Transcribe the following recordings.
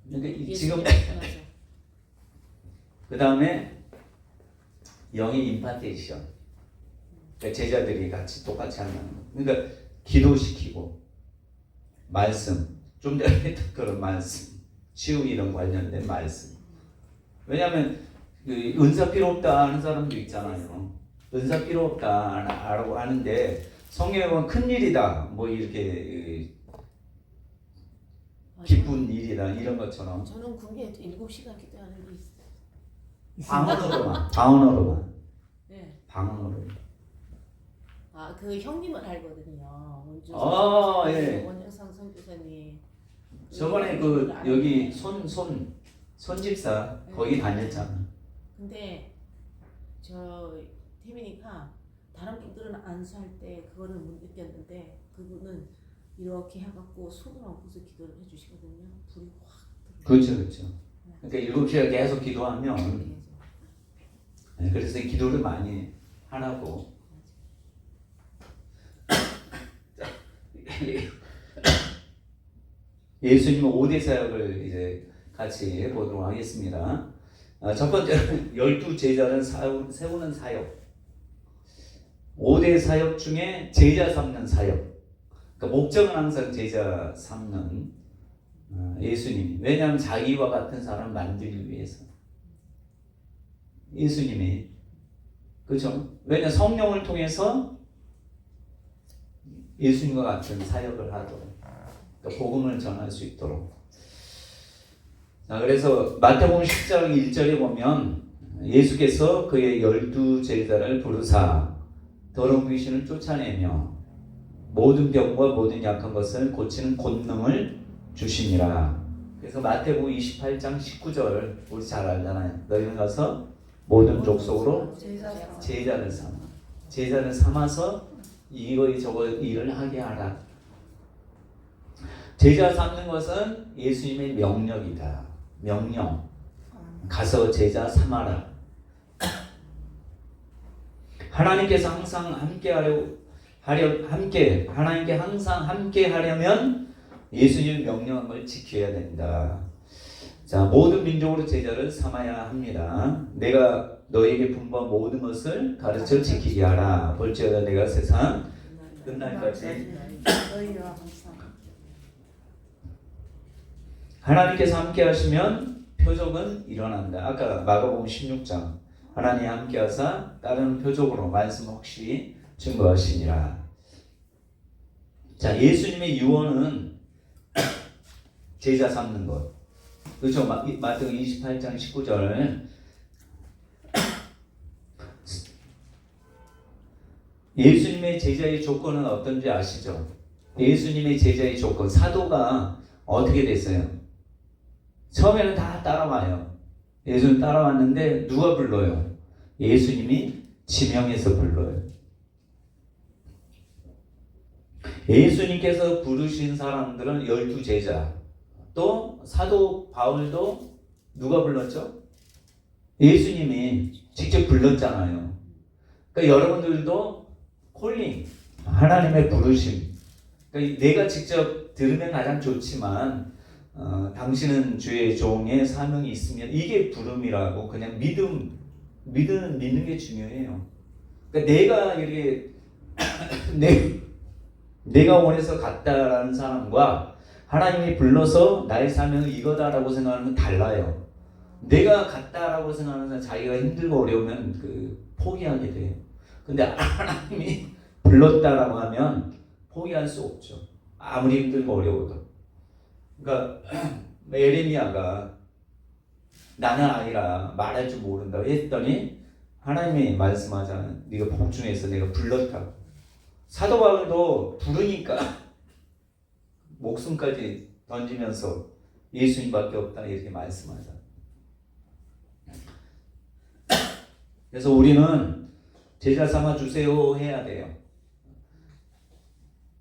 그러니까 지금 그 다음에 영의 임파테이션. 그러니까 제자들이 같이 똑같이 한다는 거. 그러니까 기도시키고 말씀, 좀 전에 했던 그런 말씀, 치유 이런 관련된 말씀. 왜냐하면 그 은사 필요 없다 하는 사람도 있잖아요. 은사 필요 없다라고 하는데 성경에 보면 큰 일이다, 뭐 이렇게 기쁜 일이다 이런 것처럼. 저는 군대에 7시간 기도하는 게 있어요. 방언으로만. 네. 방언으로. 그 형님은 알거든요. 예. 원영상 선교사님. 저번에 그 여기 손집사 거기 다녔잖아. 근데 저 태민이가 다른 분들은 안수할 때 그거를 못 느꼈는데 그분은 이렇게 해갖고 손을 얹고서 기도를 해주시거든요. 불이 확 들어요. 그렇죠. 그러니까 7시간 계속 기도하면 그래서 기도를 많이 하라고. 예수님은 5대 사역을 이제 같이 해보도록 하겠습니다. 첫 번째는 12제자를 세우는 사역. 5대 사역 중에 제자 삼는 사역. 그러니까 목적은 항상 제자 삼는 예수님. 왜냐하면 자기와 같은 사람 만들기 위해서. 예수님이. 그렇죠? 왜냐하면 성령을 통해서 예수님과 같은 사역을 하도록. 그러니까 복음을 전할 수 있도록. 자, 그래서 마태복음 10장 1절에 보면 예수께서 그의 12제자를 부르사 더러운 귀신을 쫓아내며 모든 병과 모든 약한 것을 고치는 권능을 주시니라. 그래서 마태복음 28장 19절 우리 잘 알잖아요. 너희는 가서 모든 족속으로 제자를 삼아. 제자를 삼아서 이거 저거 일을 하게 하라. 제자 삼는 것은 예수님의 명령이다. 명령. 가서 제자 삼아라. 하나님께서 항상 하나님께 항상 함께 하려면 예수님의 명령한 걸 지켜야 된다. 자, 모든 민족으로 제자를 삼아야 합니다. 내가 너에게 분부한 모든 것을 가르쳐 지키게 하라. 볼지어다 내가 세상 끝날까지 하나님께서 함께 하시면 표적은 일어난다. 아까 마가복음 16장 하나님 함께 하사 다른 표적으로 말씀 혹시 증거하시니라. 자, 예수님의 유언은 제자 삼는 것. 그렇죠? 마태복음 28장 19절. 예수님의 제자의 조건은 어떤지 아시죠? 예수님의 제자의 조건, 사도가 어떻게 됐어요? 처음에는 다 따라와요. 예수님 따라왔는데 누가 불러요? 예수님이 지명해서 불러요. 예수님께서 부르신 사람들은 12제자. 또 사도 바울도 누가 불렀죠? 예수님이 직접 불렀잖아요. 그러니까 여러분들도 콜링, 하나님의 부르심. 그러니까 내가 직접 들으면 가장 좋지만 당신은 주의 종의 사명이 있으면 이게 부름이라고. 그냥 믿는 게 중요해요. 그러니까 내가 이렇게 내가 원해서 갔다라는 사람과 하나님이 불러서 나의 사명은 이거다라고 생각하는 건 달라요. 내가 갔다라고 생각하는 사람, 자기가 힘들고 어려우면 포기하게 돼요. 근데 하나님이 불렀다라고 하면 포기할 수 없죠. 아무리 힘들고 어려워도. 그러니까 예레미야가 나는 아니라 말할 줄 모른다고 했더니 하나님이 말씀하잖아요. 네가 복중에서 내가 불렀다고. 사도 바울도 부르니까 목숨까지 던지면서 예수님밖에 없다 이렇게 말씀하잖아요. 그래서 우리는 제자 삼아 주세요 해야 돼요.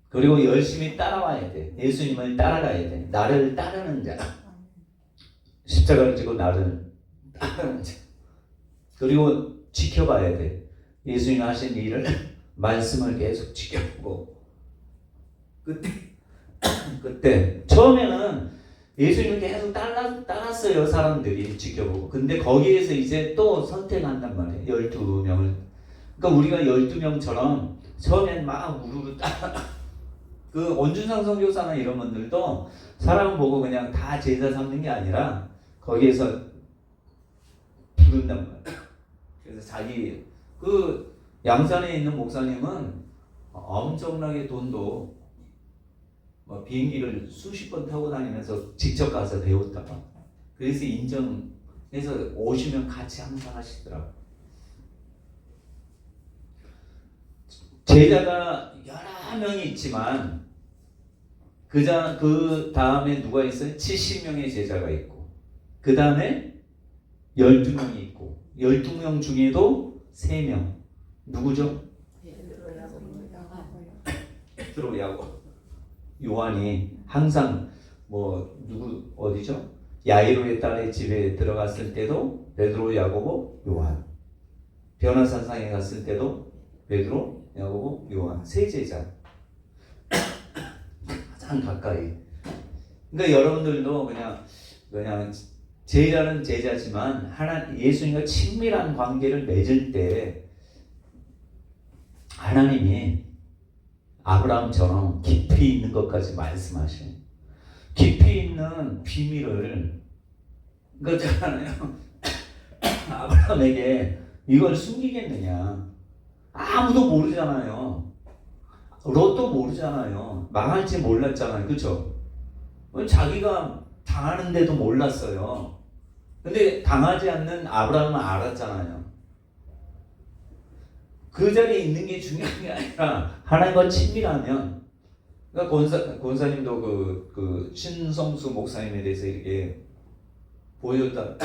그리고 열심히 따라와야 돼. 예수님을 따라가야 돼. 나를 따르는 자. 십자가를 지고 나를 따르는 자. 그리고 지켜봐야 돼. 예수님 하신 일을 말씀을 계속 지켜보고 그때 처음에는 예수님을 계속 따랐어요. 사람들이 지켜보고. 근데 거기에서 이제 또 선택한단 말이에요. 12명을. 그러니까 우리가 12명처럼 처음엔 막 우르르 그 원준상 선교사나 이런 분들도 사람 보고 그냥 다 제자 삼는 게 아니라 거기에서 부른단 말이에요. 그래서 자기 그 양산에 있는 목사님은 엄청나게 돈도 뭐 비행기를 수십 번 타고 다니면서 직접 가서 배웠다가 그래서 인정해서 오시면 같이 항상 하시더라고요. 제자가 여러 명이 있지만 그 다음에 누가 있어요? 70명의 제자가 있고 그 다음에 12명이 있고 12명 중에도 3명 누구죠? 베드로, 야고보, 요한이 항상 뭐 누구 어디죠? 야이로의 딸의 집에 들어갔을 때도 베드로, 야고보, 요한. 변화산상에 갔을 때도 베드로, 야고보, 요한. 세 제자. 가장 가까이. 그러니까 여러분들도 그냥 제자는 제자지만 예수님과 친밀한 관계를 맺을 때 하나님이 아브라함처럼 깊이 있는 것까지 말씀하셔요. 깊이 있는 비밀을 그거잖아요. 아브라함에게 이걸 숨기겠느냐? 아무도 모르잖아요. 롯도 모르잖아요. 망할지 몰랐잖아요. 그렇죠? 자기가 당하는데도 몰랐어요. 근데 당하지 않는 아브라함은 알았잖아요. 그 자리에 있는 게 중요한 게 아니라 하나님과 친밀하면 그러니까 권사님도 그 신성수 목사님에 대해서 이렇게 보여줬다.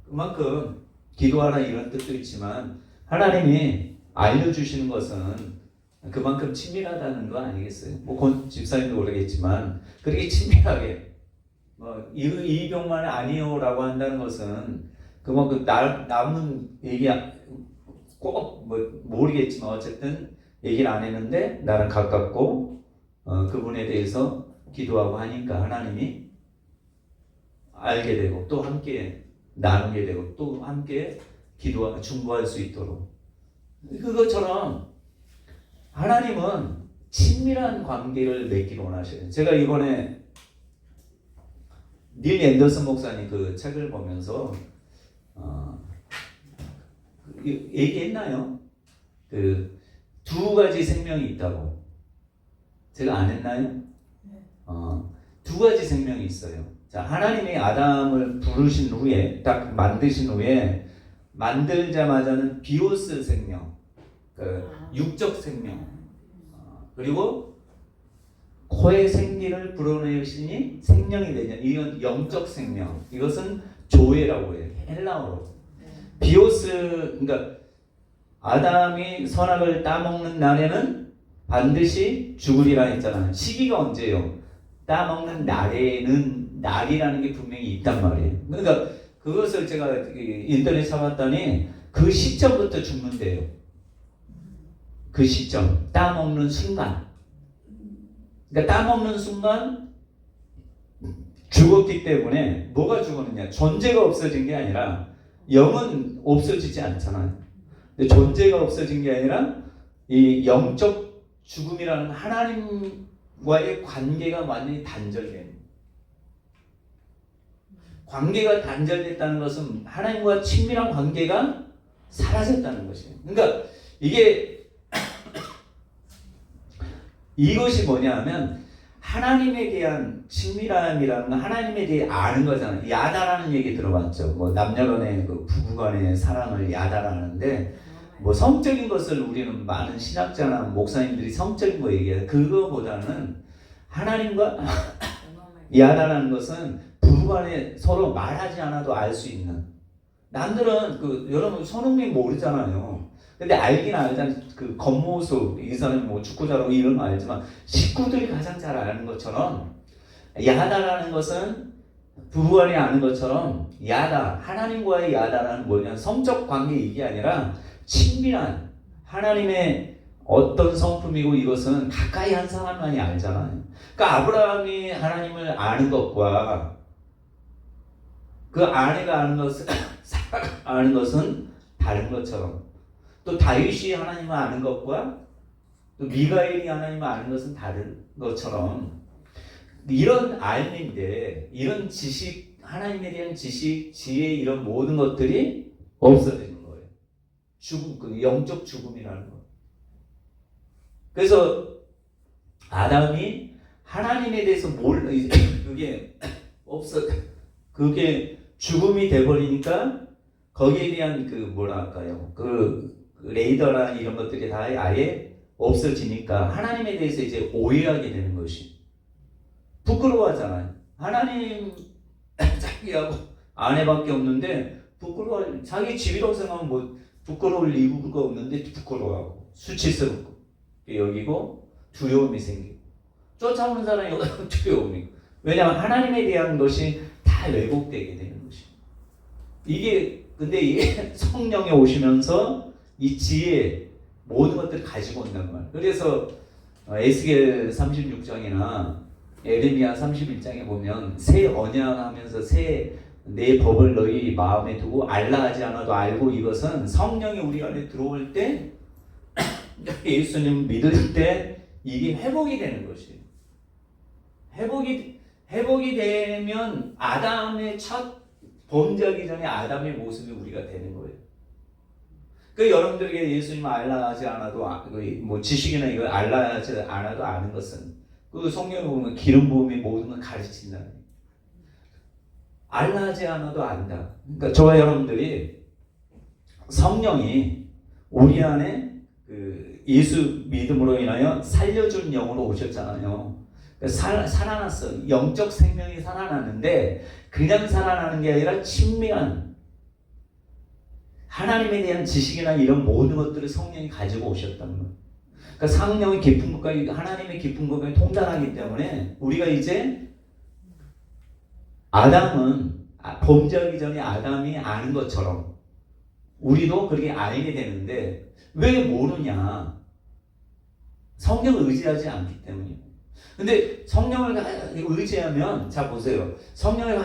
그만큼 기도하라 이런 뜻도 있지만 하나님이 알려주시는 것은 그만큼 친밀하다는 거 아니겠어요? 뭐 권 집사님도 모르겠지만 그렇게 친밀하게 이 병만 아니요라고 한다는 것은 그만큼 남은 얘기 꼭 모르겠지만 어쨌든 얘기를 안 했는데 나랑 가깝고 그분에 대해서 기도하고 하니까 하나님이 알게 되고 또 함께 나누게 되고 또 함께 중보할 수 있도록 그것처럼 하나님은 친밀한 관계를 맺기를 원하셔요. 제가 이번에 닐 앤더슨 목사님 그 책을 보면서 얘기했나요? 그 두 가지 생명이 있다고 제가 안 했나요? 두 가지 생명이 있어요. 자, 하나님이 아담을 부르신 후에 딱 만드신 후에 만들자마자는 비오스 생명, 그 육적 생명, 그리고 코의 생기를 불어내시니 생명이 되냐. 이건 영적 생명. 이것은 조회라고 해요. 헬라어로. 비오스, 그러니까 아담이 선악을 따먹는 날에는 반드시 죽으리라 했잖아요. 시기가 언제예요? 따먹는 날이라는 게 분명히 있단 말이에요. 그러니까 그것을 제가 인터넷에 찾아봤더니 그 시점부터 죽는데요. 그 시점, 따먹는 순간. 그러니까 따먹는 순간 죽었기 때문에 뭐가 죽었느냐? 존재가 없어진 게 아니라 영은 없어지지 않잖아요. 근데 존재가 없어진 게 아니라 이 영적 죽음이라는 하나님과의 관계가 완전히 단절된. 관계가 단절됐다는 것은 하나님과 친밀한 관계가 사라졌다는 것이에요. 그러니까 이것이 뭐냐면 하나님에 대한 친밀함이라는 건 하나님에 대해 아는 거잖아요. 야다라는 얘기 들어봤죠. 뭐 남녀간의 그 부부간의 사랑을 야다라는데 뭐 성적인 것을 우리는 많은 신학자나 목사님들이 성적인 거 얘기해요. 그거보다는 하나님과 야다라는 것은 부부간에 서로 말하지 않아도 알 수 있는. 남들은 여러분 손흥민 모르잖아요. 근데 알긴 알잖아요. 그 겉모습, 이 사람이 뭐 축구 잘하고 이런 거 알지만 식구들이 가장 잘 아는 것처럼 야다라는 것은 부부간에 아는 것처럼 야다, 하나님과의 야다라는 뭐냐? 성적 관계 이게 아니라 친밀한 하나님의 어떤 성품이고 이것은 가까이 한 사람만이 알잖아요. 그러니까 아브라함이 하나님을 아는 것과 그 아내가 아는 것은 사라가 아는 것은 다른 것처럼, 또 다윗이 하나님을 아는 것과 또 미가엘이 하나님을 아는 것은 다른 것처럼, 이런 알인데 이런 지식, 하나님에 대한 지식, 지혜, 이런 모든 것들이 없어지는 거예요. 죽음, 그 영적 죽음이라는 거. 그래서 아담이 하나님에 대해서 그게 그게 죽음이 돼버리니까 거기에 대한 그 뭐랄까요, 그 레이더나 이런 것들이 다 아예 없어지니까 하나님에 대해서 이제 오해하게 되는 것이, 부끄러워하잖아요. 하나님 자기하고 아내밖에 없는데 부끄러워, 자기 집이라고 생각하면 뭐 부끄러울 이유가 없는데 부끄러워하고 수치스럽고 여기고 두려움이 생기고, 쫓아오는 사람이 두려움이. 왜냐하면 하나님에 대한 것이 다 왜곡되게 되는 것이. 근데 이게 성령이 오시면서 이 지혜 모든 것들을 가지고 온단 말이에요. 그래서 에스겔 36장이나 에레미야 31장에 보면 새 언약하면서 내 법을 너희 마음에 두고 알라 하지 않아도 알고, 이것은 성령이 우리 안에 들어올 때 예수님 믿을 때 이게 회복이 되는 것이에요. 회복이 되면 아담의 첫 범죄하기 전에 아담의 모습이 우리가 되는 거예요. 그 여러분들에게 예수님 알라 하지 않아도 뭐 지식이나 이거 알라 하지 않아도 아는 것은, 그 성경에 보면 기름 부음이 모든 걸 가르친다는 거예요. 알라 하지 않아도 안다. 그러니까 저와 여러분들이 성령이 우리 안에 그 예수 믿음으로 인하여 살려준 영으로 오셨잖아요. 살아났어. 영적 생명이 살아났는데 그냥 살아나는 게 아니라 친밀한 하나님에 대한 지식이나 이런 모든 것들을 성령이 가지고 오셨다는 거예요. 그러니까 성령의 깊은 것과 하나님의 깊은 것과 통달하기 때문에 우리가 이제 아담은 범죄하기 전에 아담이 아는 것처럼 우리도 그렇게 알게 되는데 왜 모르냐? 성령을 의지하지 않기 때문이에요. 근데 성령을 의지하면, 자 보세요. 성령을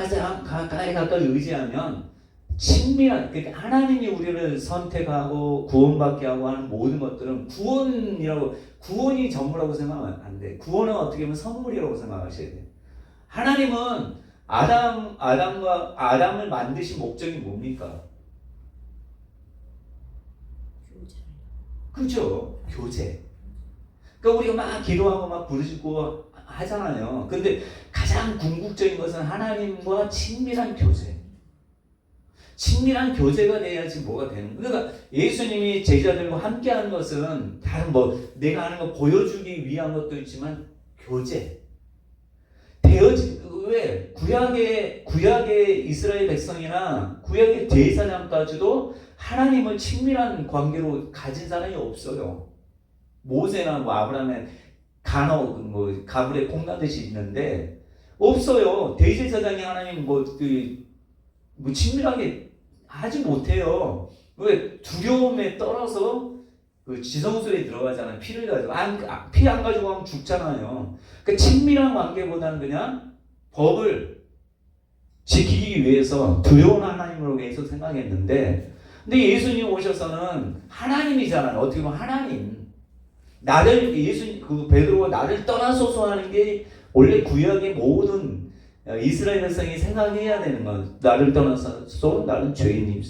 가까이 의지하면 친밀한, 그러니까 하나님이 우리를 선택하고 구원받게 하고 하는 모든 것들은 구원이 전부라고 생각하면 안 돼. 구원은 어떻게 보면 선물이라고 생각하셔야 돼요. 하나님은 아담을 만드신 목적이 뭡니까? 그죠? 교제. 그러니까 우리가 막 기도하고 막 부르짖고 하잖아요. 근데 가장 궁극적인 것은 하나님과 친밀한 교제. 친밀한 교제가 돼야지 뭐가 되는 거예요. 그러니까 예수님이 제자들과 함께하는 것은 다른 내가 하는 거 보여주기 위한 것도 있지만 교제. 왜 구약의 이스라엘 백성이나 구약의 제사장까지도 하나님을 친밀한 관계로 가진 사람이 없어요. 모세나 아브라함의 가물에 콩나듯이 있는데 없어요. 대제사장이 하나님 친밀하게 하지 못해요. 왜? 두려움에 떨어서 그 지성소에 들어가잖아요. 피를 가지고 피 안 가지고 하면 죽잖아요. 그러니까 친밀한 관계보다는 그냥 법을 지키기 위해서 두려운 하나님으로 계속 생각했는데, 근데 예수님 오셔서는 하나님이잖아요. 어떻게 보면 하나님. 베드로가 나를 떠나소서 하는 게 원래 구약의 모든 이스라엘 백성이 생각해야 되는 건, 나를 떠나서 나는 죄인님이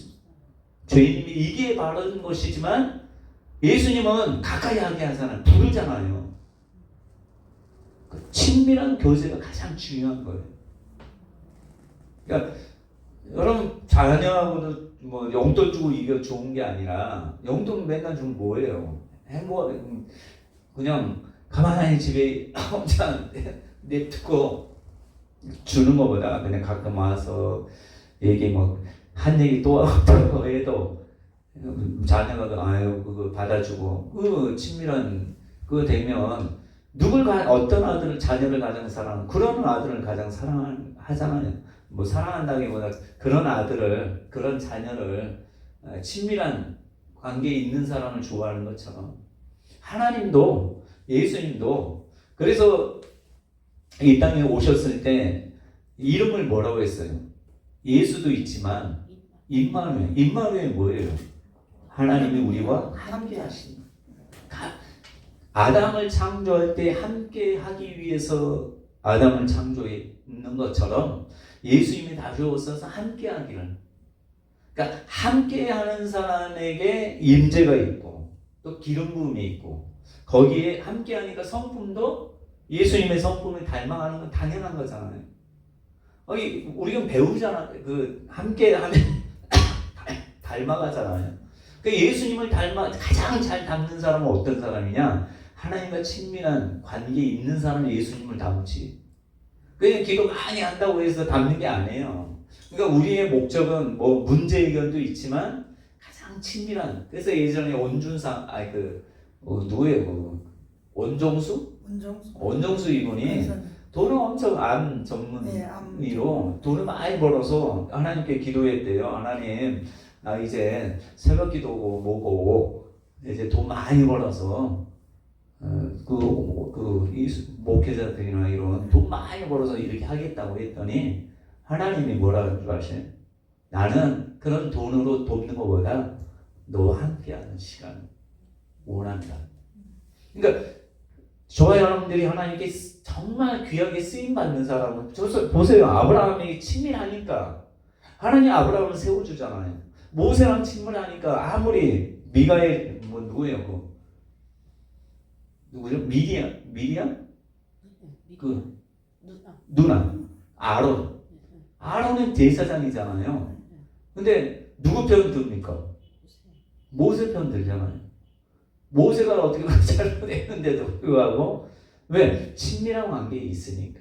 이게 바른 것이지만 예수님은 가까이 하게 하잖아요. 부르잖아요. 친밀한 교제가 가장 중요한 거예요. 그러니까 여러분 자녀하고도 용돈 주고 이게 좋은 게 아니라, 용돈 맨날 주면 뭐예요? 행복하게 그냥 가만히 집에 혼자 냅두고 주는 것보다 그냥 가끔 와서 한 얘기 또 하고 해도 자녀가 아유 그거 받아주고 친밀한 그거 되면 어떤 자녀를 가장 그런 아들을 가장 사랑하잖아요. 사랑한다기보다 그런 자녀를 친밀한 관계에 있는 사람을 좋아하는 것처럼 하나님도 예수님도 그래서 이 땅에 오셨을 때 이름을 뭐라고 했어요? 예수도 있지만 임마누엘 뭐예요? 하나님이 우리와 함께 하시는. 아담을 창조할 때 함께 하기 위해서 아담을 창조했는 것처럼 예수님이 다시 오셔서 함께 하기를. 그러니까 함께 하는 사람에게 임재가 있고 또 기름 부음이 있고 거기에 함께 하니까 성품도 예수님의 성품을 닮아가는 건 당연한 거잖아요. 우리가 배우잖아. 함께 하면 닮아가잖아요. 예수님을 가장 잘 닮는 사람은 어떤 사람이냐? 하나님과 친밀한 관계에 있는 사람은 예수님을 닮지. 그냥 기도 많이 한다고 해서 닮는 게 아니에요. 그러니까 우리의 목적은 뭐 문제 해결도 있지만 가장 친밀한. 그래서 예전에 원준상 누구예요? 원종수 이분이 돈을 엄청 암 전문의로 돈을 많이 벌어서 하나님께 기도했대요. 하나님, 나 이제 새벽 기도고 뭐고 이제 돈 많이 벌어서 이 목회자들이나 이런 돈 많이 벌어서 이렇게 하겠다고 했더니 하나님이 뭐라는 줄 아세요? 나는 그런 돈으로 돕는 것보다 너와 함께하는 시간을 원한다. 그러니까 저와 여러분들이 하나님께 정말 귀하게 쓰임 받는 사람은 보세요. 아브라함이 친밀하니까 하나님 아브라함을 세워주잖아요. 모세랑 친밀하니까 아무리 미가엘 누구예요? 누구죠? 미리암? 누나 아론은 제사장이잖아요. 근데 누구 편 듭니까? 모세 편 들잖아요. 모세가 어떻게 잘못했는데도 불구하고 왜? 친밀한 관계에 있으니까.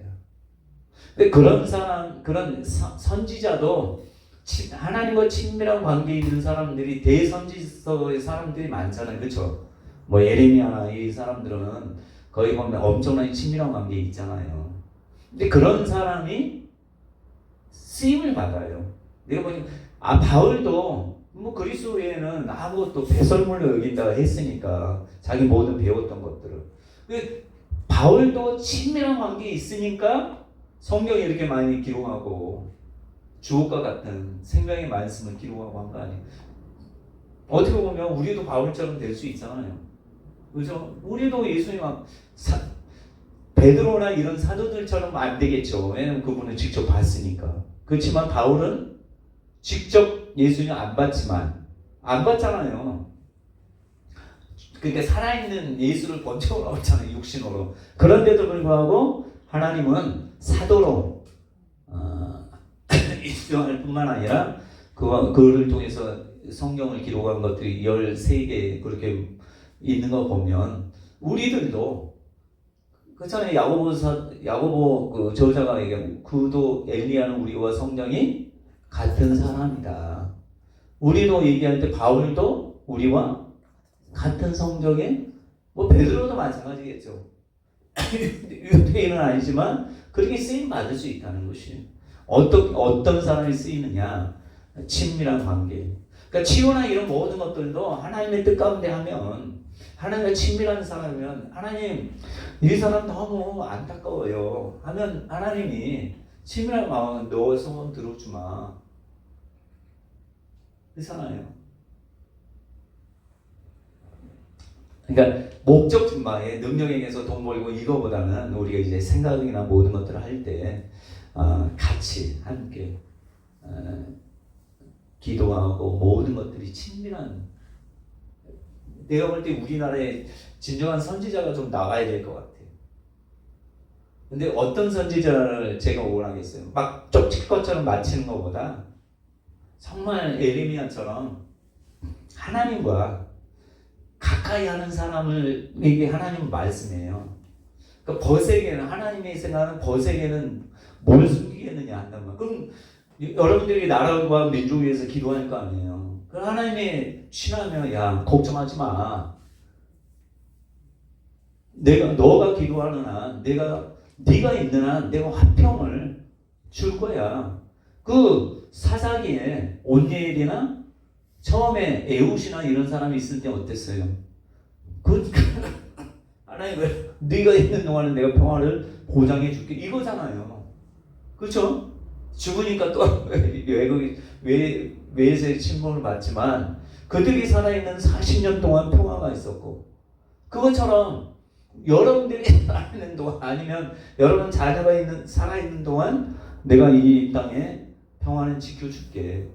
근데 그런 사람, 그런 선지자도 하나님과 친밀한 관계에 있는 사람들이 대선지서의 사람들이 많잖아요. 그렇죠? 뭐 예레미야나 이 사람들은 거기 보면 엄청나게 친밀한 관계에 있잖아요. 근데 그런 사람이 쓰임을 받아요. 내가 보니까 바울도 뭐 그리스도 외에는 아무것도 배설물로 여긴다 했으니까 자기 모든 배웠던 것들을. 바울도 친밀한 관계에 있으니까 성경이 이렇게 많이 기록하고 주옥과 같은 생명의 말씀을 기록하고 한 거 아니에요. 어떻게 보면 우리도 바울처럼 될 수 있잖아요. 그죠? 우리도 예수님 베드로나 이런 사도들처럼 안 되겠죠. 왜냐면 그분은 직접 봤으니까. 그렇지만 바울은 직접 예수님 안 봤잖아요. 그러니까 살아있는 예수를 본적으로 나왔잖아요. 육신으로. 그런데도 불구하고 하나님은 사도로 인정할 뿐만 아니라 그를 통해서 성경을 기록한 것들이 13개 그렇게 있는 거 보면 우리들도 그렇잖아요. 야고보 그 저자가 얘기하고 그도 엘리야는 우리와 성경이 같은 사람이다. 우리도 얘기할 때 바울도 우리와 같은 성경에 뭐 베드로도 마찬가지겠죠. 유대인은 아니지만 그렇게 쓰임 받을 수 있다는 것이 어떤 사람이 쓰이느냐 친밀한 관계. 그러니까 치유나 이런 모든 것들도 하나님의 뜻 가운데 하면 하나님과 친밀한 사람이면 하나님 이 사람 너무 안타까워요 하면 하나님이 친밀한 마음은 너 소원 들어주마 그렇잖아요. 그러니까 목적마에 능력에게서 돈 벌고 이거보다는 우리가 이제 생각이나 모든 것들을 할 때 같이 함께 기도하고 모든 것들이 친밀한. 내가 볼 때 우리나라에 진정한 선지자가 좀 나와야 될 것 같아요. 근데 어떤 선지자를 제가 원하겠어요? 막 쪽집 것처럼 마치는 것보다 정말 에레미야처럼 하나님과 가까이 하는 사람을 이게 하나님 말씀이에요. 그러니까 벗에게는 하나님의 생각하는 벗에게는 뭘 숨기겠느냐 한단 말. 그럼 여러분들이 나라와 민족을 위해서 기도할 거 아니에요. 그럼 하나님의 친하면 야 걱정하지 마. 너가 기도하는 한 네가 있는 한 내가 화평을 줄 거야. 그 사사기에 온니엘이나 처음에 에웃이나 이런 사람이 있을 때 어땠어요? 하나님 왜 네가 있는 동안은 내가 평화를 보장해 줄게 이거잖아요. 그렇죠? 죽으니까 또 외세의 침범을 받지만 그들이 살아있는 40년 동안 평화가 있었고, 그것처럼 여러분들이 살아있는 동안, 아니면 여러분 자녀가 살아있는 동안 내가 이 땅에 평화는 지켜줄게.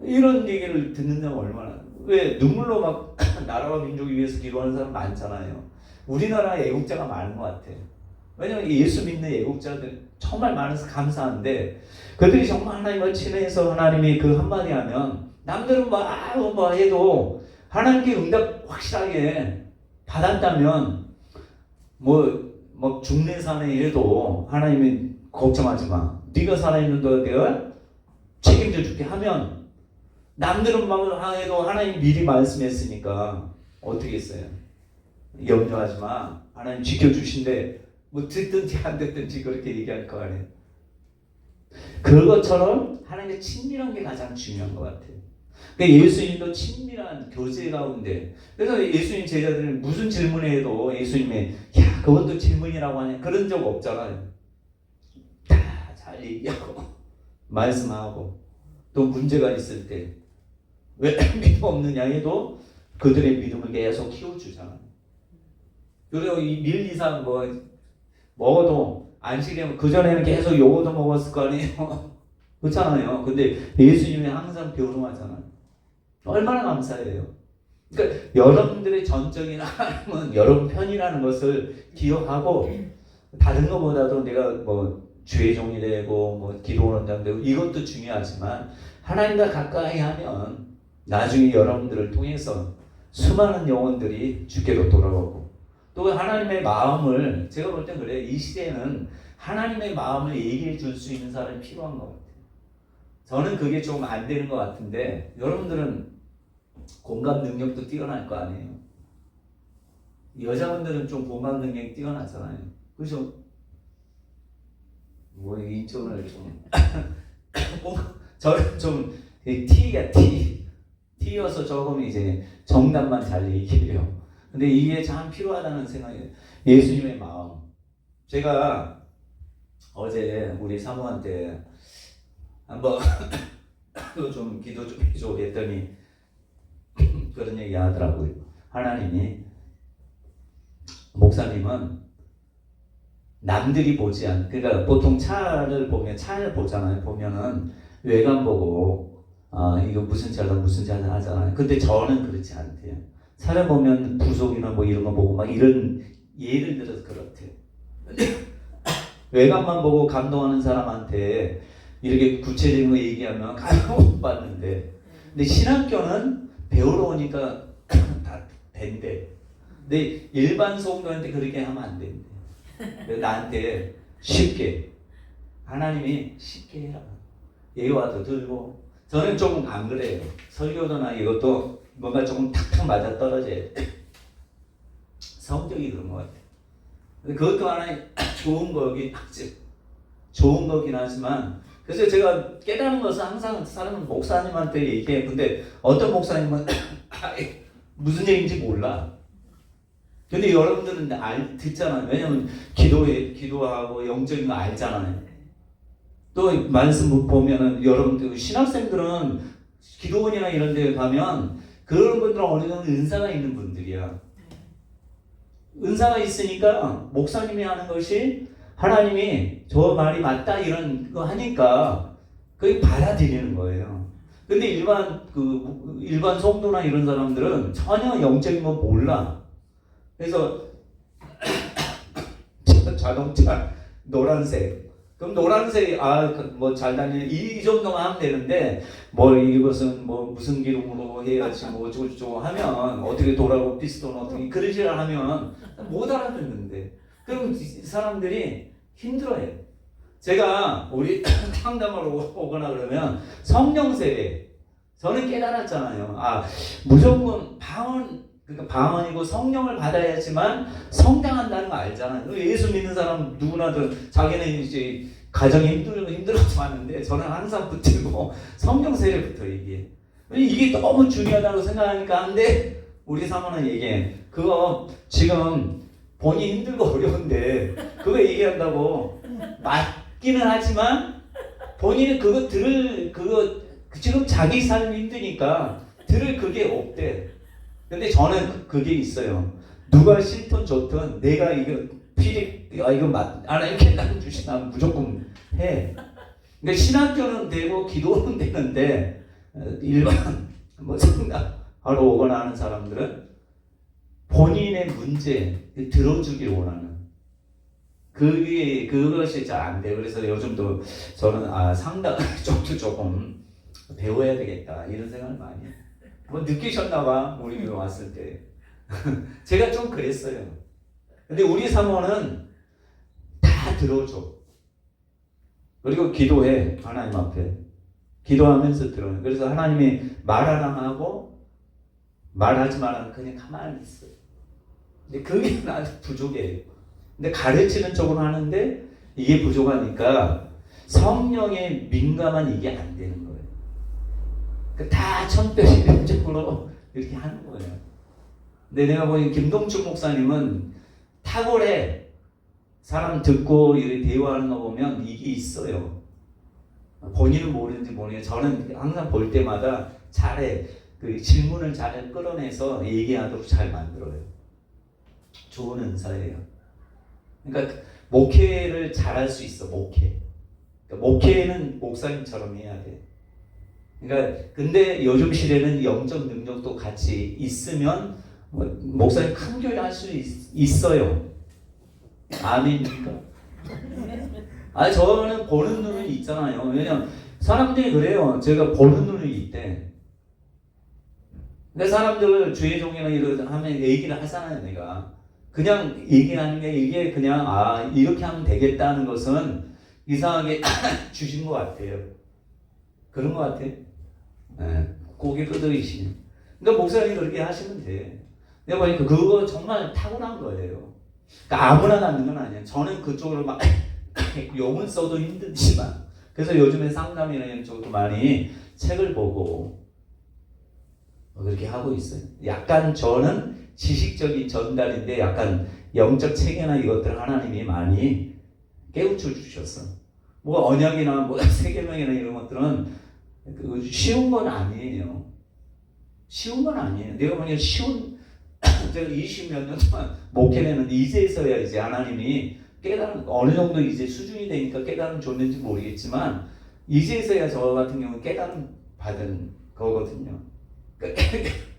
이런 얘기를 듣는 사람 얼마나, 왜 눈물로 막 나라와 민족을 위해서 기도하는 사람 많잖아요. 우리나라에 애국자가 많은 것 같아요. 왜냐면 예수 믿는 애국자들 정말 많아서 감사한데, 그들이 정말 하나님과 친해서 하나님이 그 한마디 하면 남들은 뭐 해도 하나님께 응답 확실하게 받았다면 뭐 죽는 산에 해도 하나님이 걱정하지 마, 네가 살아있는 동안 내가 책임져 줄게 하면, 남들은 막 해도 하나님 미리 말씀했으니까 어떻게 했어요? 염려하지 마, 하나님 지켜주신대. 뭐 듣든지 안 듣든지 그렇게 얘기할 거 아니에요. 그것처럼 하나님과 친밀한 게 가장 중요한 것 같아요. 그러니까 예수님도 친밀한 교제 가운데, 그래서 예수님 제자들은 무슨 질문을 해도 예수님이 야 그것도 질문이라고 하냐 그런 적 없잖아요. 다 잘 얘기하고 말씀하고, 또 문제가 있을 때 왜 믿음 없느냐 해도 그들의 믿음을 계속 키워주잖아요. 그리고 이 밀 이상 먹어도 안식이면 그전에는 계속 요거도 먹었을 거 아니에요. 그렇잖아요. 근데 예수님이 항상 변호하잖아요. 얼마나 감사해요. 그러니까 여러분들의 전적인 하나님은 여러분 편이라는 것을 기억하고, 다른 것보다도 내가 주의 종이 되고 기도원장 되고 이것도 중요하지만, 하나님과 가까이 하면 나중에 여러분들을 통해서 수많은 영혼들이 주께로 돌아오고, 또 하나님의 마음을, 제가 볼 땐 그래요. 이 시대에는 하나님의 마음을 얘기해 줄 수 있는 사람이 필요한 것 같아요. 저는 그게 좀 안 되는 것 같은데, 여러분들은 공감 능력도 뛰어날 거 아니에요. 여자분들은 좀 공감 능력이 뛰어나잖아요. 그죠? 인정을 좀 저는 좀 T여서 조금 이제 정답만 잘 얘기해요. 근데 이게 참 필요하다는 생각이에요. 예수님의 마음. 제가 어제 우리 사모한테 한번 좀 기도 좀 해줘 했더니 그런 얘기 하더라고요. 하나님이, 목사님은 남들이 보지 않는, 그러니까 보통 차를 보잖아요. 보면은 외관 보고 이거 무슨 차다 하잖아요. 근데 저는 그렇지 않대요. 차를 보면 부속이나 이런 거 보고 막 이런, 예를 들어서 그렇대요. 외관만 보고 감동하는 사람한테 이렇게 구체적인 거 얘기하면 감동 못 받는데, 근데 신학교는 배우러 오니까 다 된대. 근데 일반 성도한테 그렇게 하면 안 된대. 나한테 쉽게, 하나님이 쉽게 해라. 예화도 들고. 저는 조금 안 그래요. 설교도나 이것도 뭔가 조금 탁탁 맞아 떨어져야 돼. 성격이 그런 것 같아요. 근데 그것도 하나의 좋은 거긴 하지만, 그래서 제가 깨달은 것은 항상 사람은 목사님한테 얘기해요. 근데 어떤 목사님은 무슨 얘기인지 몰라. 근데 여러분들은 듣잖아요. 왜냐면 기도하고 영적인 거 알잖아요. 또 말씀 보면은 여러분들 신학생들은 기도원이나 이런 데 가면 그런 분들은 어느 정도 은사가 있는 분들이야. 은사가 있으니까 목사님이 하는 것이 하나님이 저 말이 맞다 이런 거 하니까 그게 받아들이는 거예요. 근데 일반 성도나 이런 사람들은 전혀 영적인 거 몰라. 그래서 자동차 노란색, 그럼 노란색 잘 다니는 이 정도만 하면 되는데, 이것은 무슨 기름으로 해야지 어쩌고 하면 어떻게 돌아오고 피스톤 어떻게 그러지 하면 못 알아듣는데, 그럼 이 사람들이 힘들어해요. 제가 우리 상담을 오거나 그러면 성령 세례, 저는 깨달았잖아요. 무조건 방언이고 성령을 받아야지만 성장한다는 거 알잖아요. 예수 믿는 사람 누구나도 자기는 이제 가정이 힘들어서 하는데, 저는 항상 붙들고 성령 세례부터 얘기해. 이게 너무 중요하다고 생각하니까. 근데 우리 사모는 얘기해. 그거 지금 본인 힘들고 어려운데 그거 얘기한다고 맞기는 하지만 본인은 그거 들을 그거 지금 자기 삶이 힘드니까 들을 그게 없대. 근데 저는 그게 있어요. 누가 싫든 좋든 내가 이거 이거 하나님께 난 주시면 무조건 해. 근데 신학교는 되고 기도는 되는데 일반 뭐 성당하러 오거나 하는 사람들은 본인의 문제 들어주길 원하는 그것이 잘 안 돼요. 그래서 요즘도 저는 상당히 조금 배워야 되겠다 이런 생각을 많이 해요. 뭐 느끼셨나봐 우리 교회 왔을 때. 제가 좀 그랬어요. 근데 우리 사모는 다 들어줘. 그리고 기도해. 하나님 앞에 기도하면서 들어요. 그래서 하나님이 말하라 하고 말하지 말라면 그냥 가만히 있어요. 근데 그게 나한테 부족해요. 근데 가르치는 쪽으로 하는데 이게 부족하니까 성령에 민감한 이게 안 되는 거예요. 다 천편일률적으로 이렇게 하는 거예요. 근데 내가 보니 김동춘 목사님은 탁월해. 사람 듣고 이렇게 대화하는 거 보면 이게 있어요. 본인은 모르는지 모르겠는데 저는 항상 볼 때마다 잘해. 그 질문을 잘 끌어내서 얘기하도록 잘 만들어요. 좋은 은사예요. 그러니까 목회를 잘할 수 있어. 그러니까 목회는 목사님처럼 해야 돼. 그러니까 근데 요즘 시대는 영적 능력도 같이 있으면 목사님 큰 교회 할 수 있어요. 아멘입니까? 저는 보는 눈이 있잖아요. 왜냐면 사람들이 그래요. 제가 보는 눈이 있대. 근데 사람들 주의 종이나 이런 하면 얘기를 하잖아요. 내가 그냥 얘기하는 게 이게 그냥 이렇게 하면 되겠다는 것은 이상하게 주신 것 같아요. 그런 것 같아. 네, 고개 끄덕이시네. 그러니까 목사님이 그렇게 하시면 돼. 내가 보니까 그거 정말 타고난 거예요. 그러니까 아무나 갖는 건 아니에요. 저는 그쪽으로 막 용은 써도 힘들지만 그래서 요즘에 상담이나 이런 쪽도 많이 책을 보고 그렇게 하고 있어요. 약간 저는 지식적인 전달인데 약간 영적 체계나 이것들 하나님이 많이 깨우쳐 주셨어. 뭐 언약이나 뭐 세계명이나 이런 것들은 쉬운 건 아니에요. 쉬운 건 아니에요. 내가 보니까 제가 20몇 년 동안 목회했는데 이제서야 이제 하나님이 깨달은 어느 정도 이제 수준이 되니까 깨달음 줬는지 모르겠지만 이제서야 저 같은 경우는 깨달음 받은 거거든요.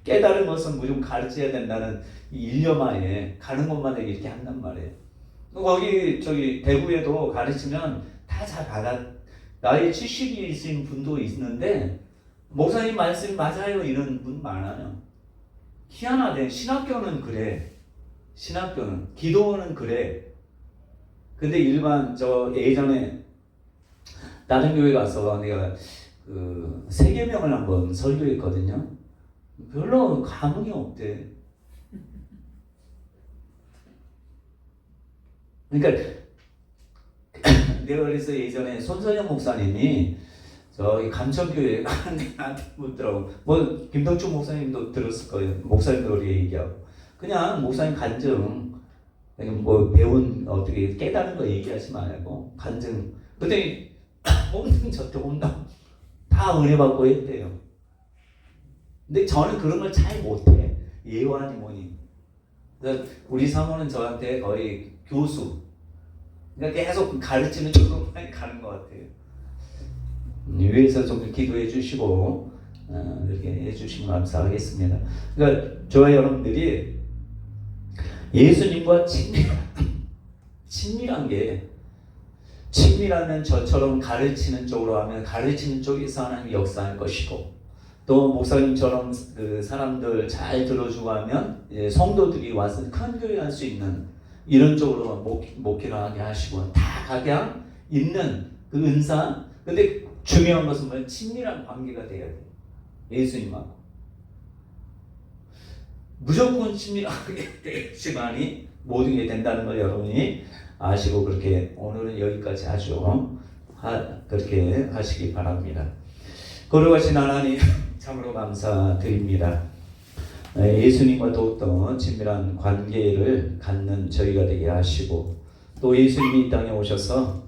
깨달은 것은 무조건 가르쳐야 된다는 이 일념하에 가는 곳마다 이렇게 한단 말이에요. 거기 대구에도 가르치면 다 잘 받아. 나이 70이신 분도 있는데 목사님 말씀이 맞아요 이런 분 많아요. 희한하대. 신학교는 그래. 신학교는 기도는 그래. 근데 일반 예전에 다른 교회 가서 내가 세계명을 한번 설교했거든요. 별로 감흥이 없대. 그러니까 내가 그래서 예전에 손선영 목사님이 저기 감천교회 나한테 묻더라고. 뭐 김동춘 목사님도 들었을 거예요. 목사님도 그렇게 얘기하고. 그냥 목사님 간증, 뭐 배운 어떻게 깨달은 거 얘기하지 말고 간증. 그랬더니 없는 저때 온다. 다 은혜 받고 했대요. 근데 저는 그런 걸 잘 못해. 예화니 뭐니. 그래서 우리 사모는 저한테 거의 교수. 그러니까 계속 가르치는 쪽으로 많이 가는 것 같아요. 위에서 좀 기도해 주시고 이렇게 해주시면 감사하겠습니다. 그러니까 저와 여러분들이 예수님과 친밀한 게 친밀하면 저처럼 가르치는 쪽으로 하면 가르치는 쪽에서 하나님 역사할 것이고 또 목사님처럼 그 사람들 잘 들어주고 하면 성도들이 와서 큰 교회 할 수 있는 이런 쪽으로 목회를 하게 하시고 다 각양 있는 그 은사. 근데 중요한 것은 뭐냐? 친밀한 관계가 돼야 돼. 예수님하고 무조건 친밀하게 돼야지만이 모든 게 된다는 걸 여러분이 아시고 그렇게 오늘은 여기까지 하죠. 그렇게 하시기 바랍니다. 거룩하신 하나님 참으로 감사드립니다. 예수님과 더욱더 친밀한 관계를 갖는 저희가 되게 하시고 또 예수님이 이 땅에 오셔서